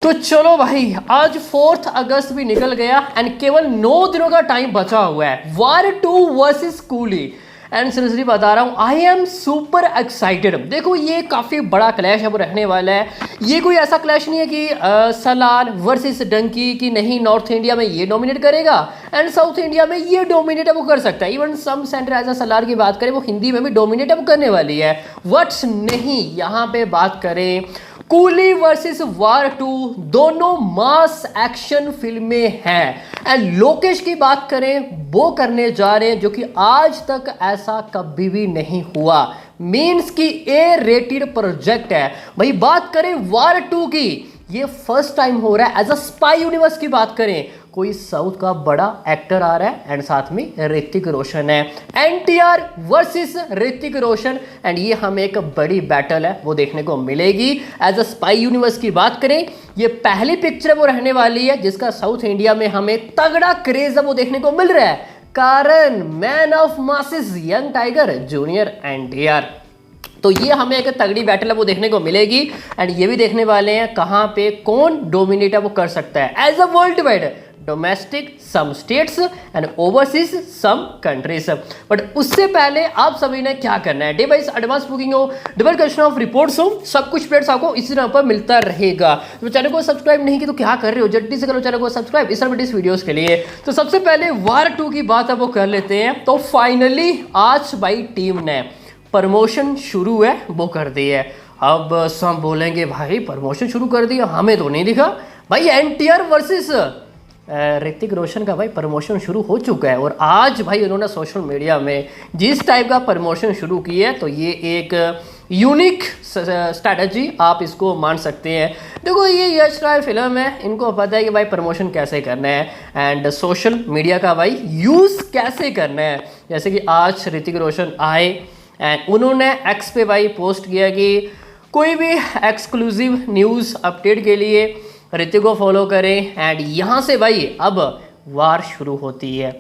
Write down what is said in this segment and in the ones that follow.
तो चलो भाई, आज 4 अगस्त भी निकल गया एंड केवल 9 दिनों का टाइम बचा हुआ है। वार 2 वर्सेस कूली एंड सीरियसली बता रहा हूँ, आई एम सुपर एक्साइटेड। देखो ये काफ़ी बड़ा क्लैश अब रहने वाला है। ये कोई ऐसा क्लैश नहीं है कि सलार वर्सेस डंकी की नहीं, नॉर्थ इंडिया में ये डोमिनेट करेगा एंड साउथ इंडिया में ये डोमिनेट अब कर सकता है। Even some centre as Salaar की बात करें, वो हिंदी में भी डोमिनेट अब करने वाली है। वट्स नहीं, यहाँ पे बात करें कूली वर्सेस वार 2, दोनों मास एक्शन फिल्में हैं एंड लोकेश की बात करें वो करने जा रहे हैं जो कि आज तक ऐसा कभी भी नहीं हुआ। मीन्स की ए रेटेड प्रोजेक्ट है भाई। बात करें वार 2 की, ये फर्स्ट टाइम हो रहा है। एज अ स्पाई यूनिवर्स की बात करें, कोई साउथ का बड़ा एक्टर आ रहा है एंड साथ में ऋतिक रोशन है। एनटीआर वर्सेस ऋतिक रोशन एंड ये हमें एक बड़ी बैटल है वो देखने को मिलेगी। एज अ स्पाई यूनिवर्स की बात करें, ये पहली पिक्चर वो रहने वाली है जिसका साउथ इंडिया में हमें तगड़ा क्रेज है वो देखने को मिल रहा है। कारण man of masses young tiger junior NTR. तो ये हमें एक तगड़ी बैटल है वो देखने को मिलेगी एंड ये भी देखने वाले हैं कहाँ पे कौन डोमिनेट है वो कर सकता है। As a world wide, domestic some states and overseas some countries. But उससे पहले आप सभी ने क्या करना है, डिवाइस एडवांस बुकिंग हो, डबल कलेक्शन ऑफ रिपोर्ट्स हो, सब कुछ अपडेट्स आपको इसी तरह पर मिलता रहेगा। तो चैनल को सब्सक्राइब नहीं की तो क्या कर रहे हो, जल्दी से करो चैनल को सब्सक्राइब इस तरह वीडियोस के लिए। तो सबसे पहले वार 2 की बात अब वो कर लेते हैं। तो फाइनली आज भाई टीम ने प्रमोशन शुरू है वो कर दी है। अब सब बोलेंगे भाई प्रमोशन शुरू कर दिया, हमें तो नहीं दिखा। भाई एनटीआर वर्सेस ऋतिक रोशन का भाई प्रमोशन शुरू हो चुका है और आज भाई उन्होंने सोशल मीडिया में जिस टाइप का प्रमोशन शुरू किया है तो ये एक यूनिक स्ट्रैटेजी आप इसको मान सकते हैं। देखो ये यश राय फिल्म है, इनको पता है कि भाई प्रमोशन कैसे करना है एंड सोशल मीडिया का भाई यूज़ कैसे करना है। जैसे कि आज ऋतिक रोशन आए एंड उन्होंने एक्स पे भाई पोस्ट किया कि कोई भी एक्सक्लूसिव न्यूज़ अपडेट के लिए ऋतिक को फॉलो करें एंड यहाँ से भाई अब वार शुरू होती है।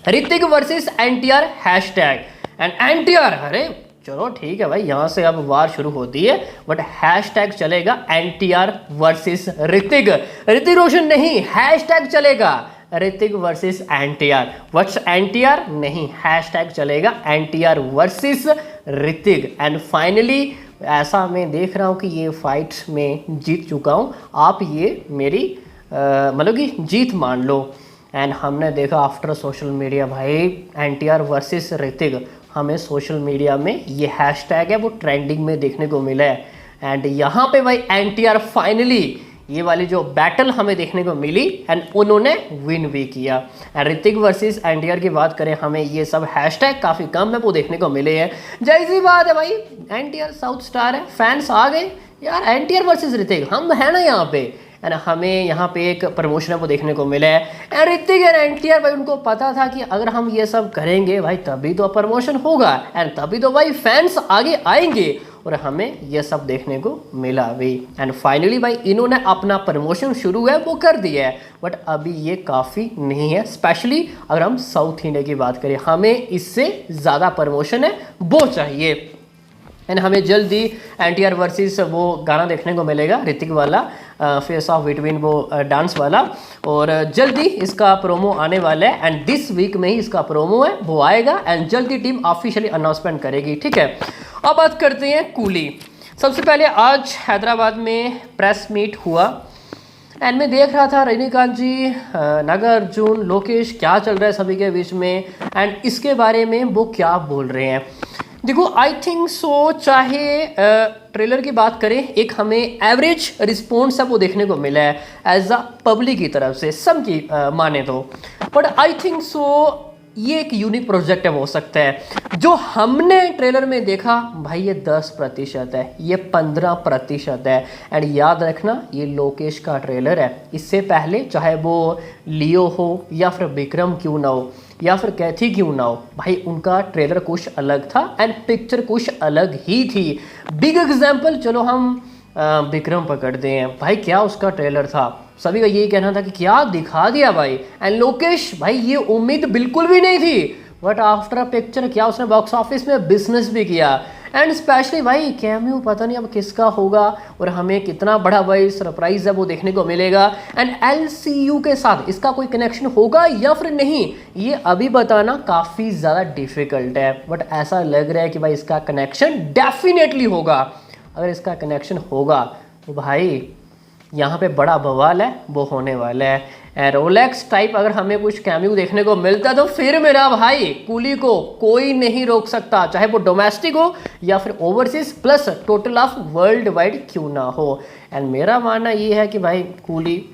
Hrithik versus NTR hashtag and NTR, अरे चलो ठीक है भाई, यहाँ से अब वार शुरू होती है बट हैशटैग चलेगा एनटीआर वर्सेस ऋतिक। ऋतिक रोशन नहीं, हैशटैग चलेगा ऋतिक वर्सेस एनटीआर। व्हाट्स एनटीआर नहीं, हैशटैग चलेगा NTR versus Hrithik. And finally ऐसा मैं देख रहा हूँ कि ये फाइट में जीत चुका हूँ, आप ये मेरी मतलब कि जीत मान लो। एंड हमने देखा आफ्टर सोशल मीडिया भाई एनटीआर वर्सेस ऋतिक, हमें सोशल मीडिया में ये हैशटैग है वो ट्रेंडिंग में देखने को मिला है एंड यहाँ पे भाई एनटीआर फाइनली ये वाली जो बैटल हमें देखने को मिली एंड उन्होंने विन भी किया। ऋतिक वर्सेस एनटीआर की बात करें, हमें ये सब हैशटैग काफ़ी कम है वो देखने को मिले हैं। जैसी बात है भाई, एनटीआर साउथ स्टार है, फैंस आ गए यार एनटीआर वर्सेस ऋतिक, हम है ना यहाँ पे एंड हमें यहाँ पे एक प्रमोशन है वो देखने को मिला है। एंड ऋतिक एंड एनटीआर भाई उनको पता था कि अगर हम ये सब करेंगे भाई तभी तो प्रमोशन होगा एंड तभी तो भाई फैंस आगे आएंगे और हमें ये सब देखने को मिला भी। एंड फाइनली भाई इन्होंने अपना प्रमोशन शुरू है वो कर दिया है बट अभी ये काफ़ी नहीं है। स्पेशली अगर हम साउथ इंडिया की बात करें, हमें इससे ज़्यादा प्रमोशन है वो चाहिए एंड हमें जल्दी एनटीआर वर्सेस वो गाना देखने को मिलेगा ऋतिक वाला, फेस ऑफ बिटवीन वो डांस वाला, और जल्दी इसका प्रोमो आने वाला है एंड दिस वीक में ही इसका प्रोमो है वो आएगा एंड जल्दी टीम ऑफिशियली अनाउंसमेंट करेगी। ठीक है, अब बात करते हैं कूली। सबसे पहले आज हैदराबाद में प्रेस मीट हुआ एंड मैं देख रहा था रजनीकांत जी, नागार्जुन, लोकेश क्या चल रहा है सभी के बीच में एंड इसके बारे में वो क्या बोल रहे हैं। देखो आई थिंक सो, चाहे ट्रेलर की बात करें, एक हमें एवरेज रिस्पॉन्स है वो देखने को मिला है एज अ पब्लिक की तरफ से, सब की माने तो। बट आई थिंक सो ये एक यूनिक प्रोजेक्ट है हो सकता है। जो हमने ट्रेलर में देखा भाई ये 10% है, ये 15% है एंड याद रखना ये लोकेश का ट्रेलर है। इससे पहले चाहे वो लियो हो या फिर विक्रम क्यों ना हो या फिर कैथी क्यों ना हो, भाई उनका ट्रेलर कुछ अलग था एंड पिक्चर कुछ अलग ही थी। बिग एग्जाम्पल चलो हम विक्रम पकड़ते हैं भाई, क्या उसका ट्रेलर था, सभी का यही कहना था कि क्या दिखा दिया भाई। एंड लोकेश भाई ये उम्मीद बिल्कुल भी नहीं थी बट आफ्टर पिक्चर क्या उसने बॉक्स ऑफिस में बिजनेस भी किया एंड स्पेशली भाई कैमियो पता नहीं अब किसका होगा और हमें कितना बड़ा भाई सरप्राइज है वो देखने को मिलेगा। एंड एलसीयू के साथ इसका कोई कनेक्शन होगा या फिर नहीं, ये अभी बताना काफ़ी ज़्यादा डिफिकल्ट है, बट ऐसा लग रहा है कि भाई इसका कनेक्शन डेफिनेटली होगा। अगर इसका कनेक्शन होगा तो भाई यहाँ पे बड़ा बवाल है वो होने वाला है। रोलेक्स टाइप अगर हमें कुछ कैमियो देखने को मिलता है तो फिर मेरा भाई कूली को कोई नहीं रोक सकता, चाहे वो डोमेस्टिक हो या फिर overseas plus total of world wide क्यों ना हो। एंड मेरा मानना ये है कि भाई कूली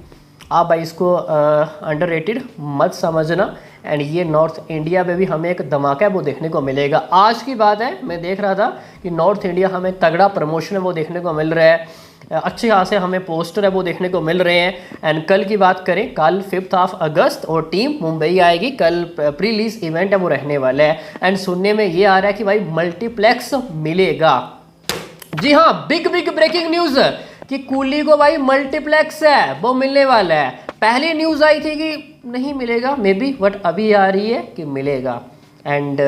आप भाई इसको अंडररेटेड मत समझना। एंड ये नॉर्थ इंडिया में भी हमें एक धमाका वो देखने को मिलेगा। आज की बात है, मैं देख रहा था कि नॉर्थ इंडिया हमें तगड़ा प्रमोशन है वो देखने को मिल रहा है, अच्छे खासे हमें पोस्टर है वो देखने को मिल रहे हैं। एंड कल की बात करें, कल 5 अगस्त और टीम मुंबई आएगी, कल प्री रिलीज इवेंट है वो रहने वाला है। एंड सुनने में ये आ रहा है कि भाई मल्टीप्लेक्स मिलेगा। जी हाँ, बिग ब्रेकिंग न्यूज़ कि कूली को भाई मल्टीप्लेक्स है वो मिलने वाला है। पहले न्यूज़ आई थी कि नहीं मिलेगा मे बी, बट अभी आ रही है कि मिलेगा। एंड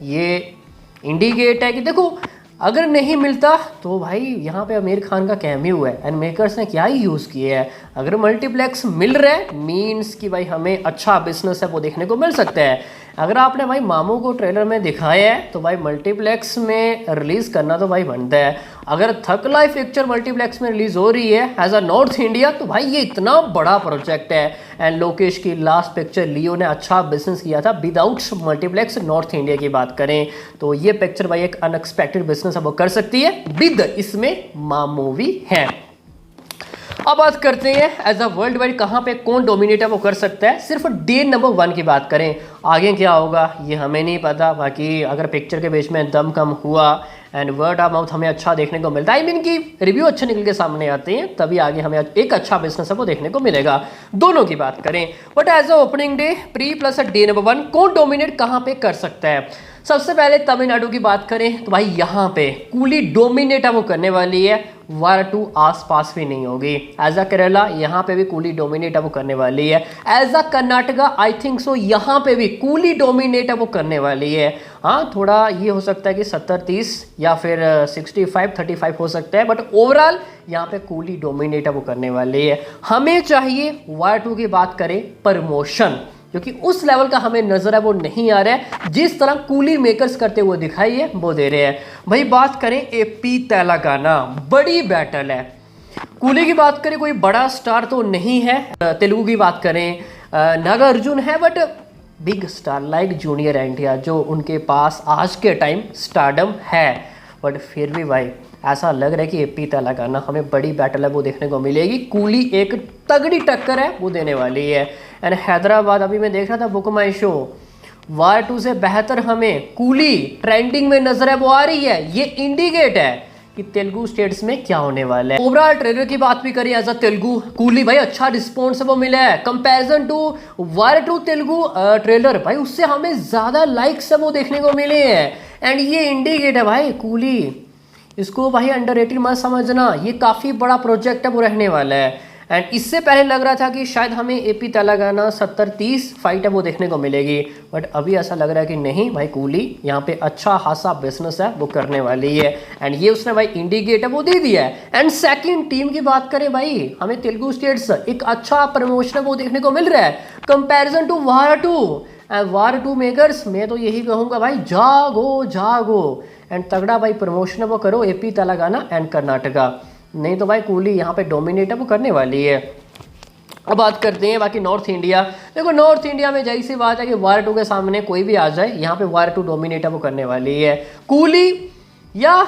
ये इंडिकेट है कि देखो अगर नहीं मिलता तो भाई यहाँ पे आमिर खान का कैमियो है एंड मेकर्स ने क्या ही यूज़ किया है। अगर मल्टीप्लेक्स मिल रहा है मीन्स कि भाई हमें अच्छा बिजनेस है वो देखने को मिल सकता है। अगर आपने भाई मामू को ट्रेलर में दिखाया है तो भाई मल्टीप्लेक्स में रिलीज़ करना तो भाई बनता है। अगर थक लाइफ पिक्चर मल्टीप्लेक्स में रिलीज़ हो रही है एज अ नॉर्थ इंडिया तो भाई ये इतना बड़ा प्रोजेक्ट है। एंड लोकेश की लास्ट पिक्चर लियो ने अच्छा बिजनेस किया था विदाउट मल्टीप्लेक्स। नॉर्थ इंडिया की बात करें तो ये पिक्चर भाई एक अनएक्सपेक्टेड बिजनेस अब कर सकती है विद इसमें मामू भी है। अब बात करते हैं एज अ वर्ल्ड वाइड कहाँ पे कौन डोमिनेट है वो कर सकता है। सिर्फ डे नंबर 1 की बात करें, आगे क्या होगा ये हमें नहीं पता। बाकी अगर पिक्चर के बीच में दम कम हुआ एंड वर्ड ऑफ माउथ हमें अच्छा देखने को मिलता है, आई मीन कि रिव्यू अच्छे निकल के सामने आते हैं, तभी आगे हमें एक अच्छा बिजनेस है वो देखने को मिलेगा। दोनों की बात करें but as a opening day pre plus day number 1 कौन डोमिनेट कहाँ पे कर सकता है। सबसे पहले तमिलनाडु की बात करें तो भाई यहाँ पे कूली डोमिनेट है वो करने वाली है, वार 2 आसपास भी नहीं होगी। एज अ केरला यहाँ पे भी कूली डोमिनेट है वो करने वाली है। As a Karnataka I think so यहाँ पे भी कूली डोमिनेट है वो करने वाली है। हाँ थोड़ा ये हो सकता है कि 70-30 या फिर 65-35 हो सकता है, बट ओवरऑल यहाँ पे कूली डोमिनेट है वो करने वाली है। हमें चाहिए वार 2 की बात करें प्रमोशन, क्योंकि उस लेवल का हमें नजर है वो नहीं आ रहा है जिस तरह कूली मेकर्स करते हुए दिखाई है वो दे रहे हैं। भाई बात करें एपी तेलंगाना, बड़ी बैटल है। कूली की बात करें कोई बड़ा स्टार तो नहीं है, तेलुगु की बात करें नागार्जुन है, but big star like junior NTR जो उनके पास आज के टाइम स्टारडम है। बट फिर भी भाई ऐसा लग रहा है कि एपी तेलंगाना हमें बड़ी बैटल है वो देखने को मिलेगी। कूली एक तगड़ी टक्कर है वो देने वाली है। एंड हैदराबाद अभी मैं देख रहा था बुक माई शो, वार 2 से बेहतर हमें कूली ट्रेंडिंग में नजर है वो आ रही है। ये इंडिकेट है कि तेलुगु स्टेट्स में क्या होने वाला है। ओवरऑल ट्रेलर की बात भी करें एज अ तेलुगु कूली भाई अच्छा रिस्पॉन्स वो मिला है comparison to War 2 Telugu trailer, भाई उससे हमें ज्यादा लाइक्स है वो देखने को मिले हैं। एंड ये इंडिकेट है भाई कूली इसको भाई अंडररेटेड मत समझना, ये काफ़ी बड़ा प्रोजेक्ट है वो रहने वाला है। एंड इससे पहले लग रहा था कि शायद हमें एपी तेलंगाना 70-30 फाइट है वो देखने को मिलेगी, बट अभी ऐसा लग रहा है कि नहीं भाई कूली यहाँ पे अच्छा खासा बिजनेस है वो करने वाली है। एंड ये उसने भाई इंडिकेट है वो दे दिया है। एंड सेकंड टीम की बात करें भाई हमें तेलुगु स्टेट्स एक अच्छा प्रमोशन वो देखने को मिल रहा है comparison to War 2। And War 2 makers मैं तो यही कहूँगा भाई जागो जागो एंड तगड़ा भाई प्रमोशन वो करो एपी तेलंगाना एंड कर्नाटका, नहीं तो भाई कूली यहाँ पे डोमिनेट है वो करने वाली है। अब बात करते हैं बाकी नॉर्थ इंडिया। देखो नॉर्थ इंडिया में जैसी सी बात है कि वार 2 के सामने कोई भी आ जाए यहाँ पे वार 2 डोमिनेट है वो करने वाली है। कूली या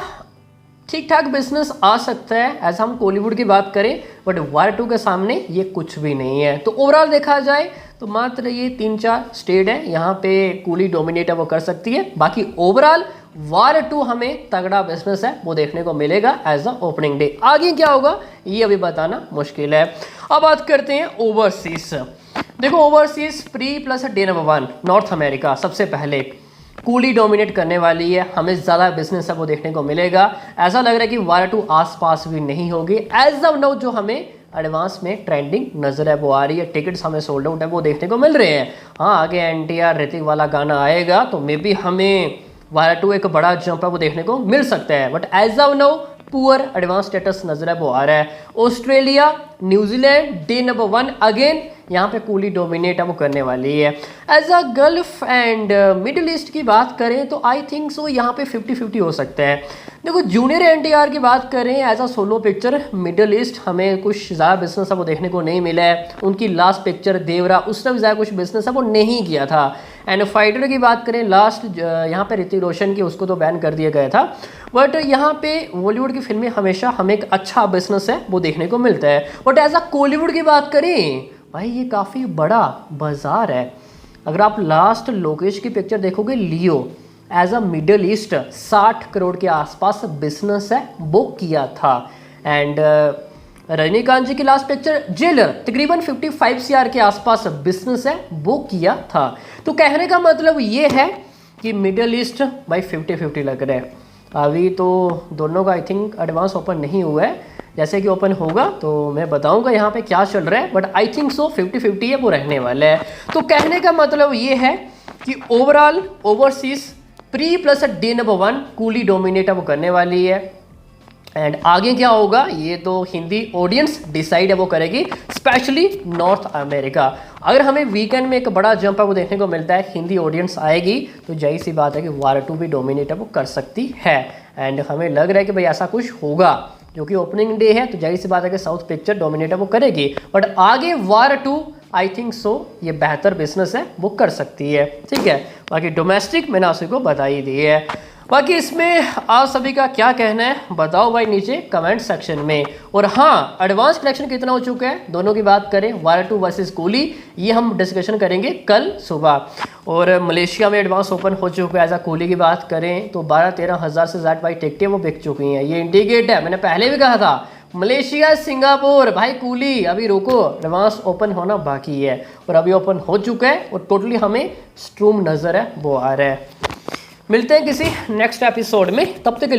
ठीक ठाक बिजनेस आ सकता है ऐसा हम कॉलीवुड की बात करें, बट वार 2 के सामने ये कुछ भी नहीं है। तो ओवरऑल देखा जाए तो मात्र ये 3-4 स्टेट है यहाँ पे कूली डोमिनेट है वो कर सकती है। बाकी ओवरऑल वार 2 हमें तगड़ा बिजनेस है वो देखने को मिलेगा एज अ ओपनिंग डे। आगे क्या होगा ये अभी बताना मुश्किल है। अब बात करते हैं ओवरसीज। देखो overseas pre plus day number 1 north America सबसे पहले कूली डोमिनेट करने वाली है, हमें ज़्यादा बिजनेस है वो देखने को मिलेगा। ऐसा लग रहा है कि वार 2 आसपास भी नहीं होगी एज ऑफ नाउ, जो हमें एडवांस में ट्रेंडिंग नजर है वो आ रही है। टिकट्स हमें सोल्ड आउट है वो देखने को मिल रहे हैं। हाँ आगे एनटीआर ऋतिक वाला गाना आएगा तो मे बी हमें वायर 2 एक बड़ा जंप है वो देखने को मिल सकता है, but as of now poor advance status नजर है वो आ रहा है। Australia New Zealand they number 1 again यहाँ पे कूली डोमिनेट है वो करने वाली है। As a Gulf and Middle East की बात करें तो आई थिंक सो यहाँ पे 50-50 हो सकते हैं। देखो जूनियर एनटीआर की बात करें as a solo picture Middle East हमें कुछ ज़्यादा बिजनेस है वो देखने को नहीं मिला है। उनकी लास्ट पिक्चर देवरा उसने भी ज़्यादा कुछ बिजनेस है वो नहीं किया था। एंड फाइटर की बात करें लास्ट यहाँ पे ऋतिक रोशन की उसको तो बैन कर दिया गया था, बट यहाँ पे बॉलीवुड की फिल्में हमेशा हमें एक अच्छा बिजनेस है वो देखने को मिलता है। बट एज अ कॉलीवुड की बात करें भाई ये काफ़ी बड़ा बाजार है। अगर आप लास्ट लोकेश की पिक्चर देखोगे Leo as a Middle East 60 crore के आसपास बिजनेस है वो किया था। एंड रजनीकांत जी की लास्ट पिक्चर जेलर तकरीबन 55 CR के आसपास बिजनेस है वो किया था। तो कहने का मतलब ये है कि मिडल ईस्ट भाई 50-50 लग रहा है। अभी तो दोनों का आई थिंक एडवांस ओपन नहीं हुआ है, जैसे कि ओपन होगा तो मैं बताऊंगा यहाँ पे क्या चल रहा है, बट आई थिंक सो 50-50 है वो रहने वाला है। तो कहने का मतलब ये है कि overall overseas pre plus day number 1 coolie dominate है वो करने वाली है। एंड आगे क्या होगा ये तो हिंदी ऑडियंस डिसाइड है वो करेगी, स्पेशली नॉर्थ अमेरिका। अगर हमें वीकेंड में एक बड़ा जंप है वो देखने को मिलता है, हिंदी ऑडियंस आएगी तो जाहिर सी बात है कि वार 2 भी डोमिनेट है वो कर सकती है। एंड हमें लग रहा है कि भाई ऐसा कुछ होगा क्योंकि ओपनिंग डे है तो जाहिर सी बात है कि साउथ पिक्चर डोमिनेट है वो करेगी। बट आगे वार 2 आई थिंक सो ये बेहतर बिजनेस है वो कर सकती है, ठीक है। बाकी डोमेस्टिक मैंने आप सभी को बता ही दी है। बाकी इसमें आप सभी का क्या कहना है बताओ भाई नीचे कमेंट सेक्शन में। और हाँ एडवांस कलेक्शन कितना हो चुका है दोनों की बात करें वायर 2 वर्सेस कूली ये हम डिस्कशन करेंगे कल सुबह। और मलेशिया में एडवांस ओपन हो चुका है। एज आ कूली की बात करें तो 12-13 हज़ार से ज़्यादा भाई टिकटें वो बिक चुकी हैं। ये इंडिकेट है, मैंने पहले भी कहा था मलेशिया सिंगापुर भाई कूली अभी रुको एडवांस ओपन होना बाकी है और अभी ओपन हो चुका है और टोटली हमें स्ट्रूम नज़र है वो आ रहा है। मिलते हैं किसी नेक्स्ट एपिसोड में, तब तक के लिए